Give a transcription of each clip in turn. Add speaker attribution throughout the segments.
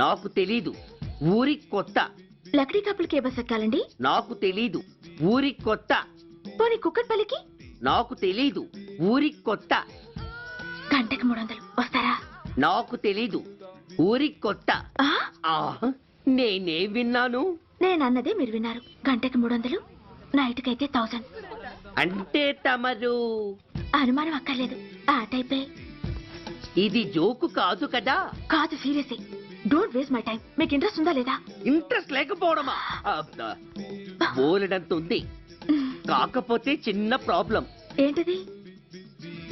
Speaker 1: నాకు తెలీదు, ఊరి కొత్త.
Speaker 2: లక్డీ కప్పులకి ఏ బస్ ఎక్కాలండి?
Speaker 1: నాకు తెలీదు, ఊరి కొత్త.
Speaker 2: పోనీ కుక్కట్పల్లికి?
Speaker 1: నాకు తెలీదు, ఊరి కొత్త.
Speaker 2: గంటకి 300 వస్తారా?
Speaker 1: నాకు తెలీదు, ఊరి కొత్త. నేనే విన్నాను.
Speaker 2: నేనన్నదే మీరు విన్నారు. గంటకి 300, నైట్కైతే 1000.
Speaker 1: అంటే తమరు
Speaker 2: అనుమానం అక్కర్లేదు, ఆ టైపే.
Speaker 1: ఇది జోకు కాదు కదా?
Speaker 2: కాదు, serious. Don't waste my time. మీకు ఇంట్రెస్ట్ ఉందా లేదా?
Speaker 1: ఇంట్రెస్ట్ లేకపోవడమా? బోలెడంత ఉంది. కాకపోతే చిన్న ప్రాబ్లం.
Speaker 2: ఏంటిది?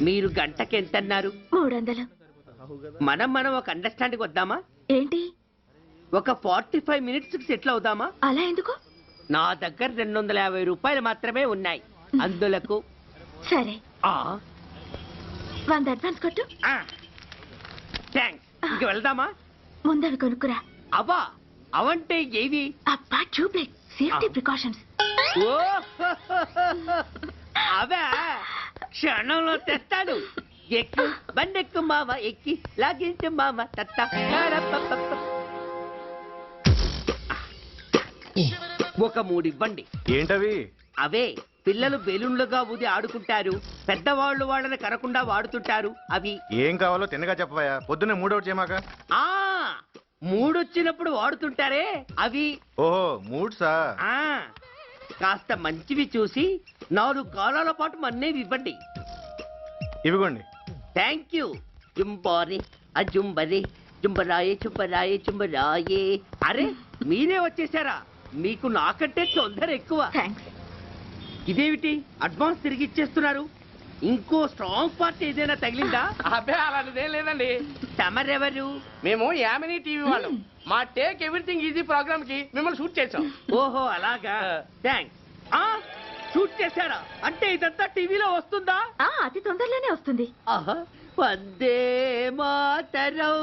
Speaker 1: మీరు గంటకి ఎంతన్నారు?
Speaker 2: 300.
Speaker 1: మనం ఒక అండర్స్టాండింగ్ వద్దామా?
Speaker 2: ఏంటి?
Speaker 1: ఒక 45 మినిట్స్ సెటిల్ అవుదామా?
Speaker 2: అలా ఎందుకు?
Speaker 1: నా దగ్గర 250 రూపాయలు మాత్రమే ఉన్నాయి. అందులకు
Speaker 2: సరే, 100 అడ్వాన్స్ కొట్టు.
Speaker 1: థ్యాంక్స్. ఇంక వెళ్దామా?
Speaker 2: ముందవి కొనుక్కురా.
Speaker 1: అవా? అవంటే ఏవి?
Speaker 2: అబ్బా, ట్యూబ్లైట్, సేఫ్టీ ప్రికాషన్స్.
Speaker 1: ఓ అవా? క్షణంలో తెస్తాను. ఎక్కు, బండెక్కు మామ, ఎక్కి లాగించు మామ. తత్త ఒక 3 ఇవ్వండి.
Speaker 3: ఏంటవి?
Speaker 1: అవే పిల్లలు బెలూన్లుగా ఊది ఆడుకుంటారు, పెద్దవాళ్ళు వాళ్ళని కరకుండా వాడుతుంటారు. అవి
Speaker 3: ఏం కావాలో తిన్నగా చెప్పవయ్యా. పొద్దున్నే మూడవుట్ చేయమాక.
Speaker 1: మూడొచ్చినప్పుడు వాడుతుంటారే అవి.
Speaker 3: ఓహో, మూడ్సా?
Speaker 1: కాస్త మంచివి చూసి 4 కాలాల పాటు మన్నేవి ఇవ్వండి.
Speaker 3: ఇవిగోండి.
Speaker 1: Thank you. జుంబారే అజుంబరే, జుంబరాయే చుంబరాయే చుంబరాయే. అరే, మీరే వచ్చేసారా? మీకు నాకంటే తొందర ఎక్కువ.
Speaker 2: థ్యాంక్స్.
Speaker 1: ఇదేమిటి అడ్వాన్స్ తిరిగి ఇచ్చేస్తున్నారు? ఇంకో స్ట్రాంగ్ పార్టీ ఏదైనా తగిలిందా?
Speaker 4: అబ్బే, అలాంటిదేం లేదండి.
Speaker 1: తమరెవరు?
Speaker 4: మేము యామినీ టీవీ వాళ్ళం. మా టేక్ ఎవ్రీథింగ్ ఈజీ ప్రోగ్రామ్ కి మిమ్మల్ని షూట్ చేసాం.
Speaker 1: ఓహో, అలాగా. థ్యాంక్స్. షూట్ చేశారా? అంటే ఇదంతా టీవీలో వస్తుందా?
Speaker 2: అతి తొందరలోనే వస్తుంది.
Speaker 1: వందే మాతరం.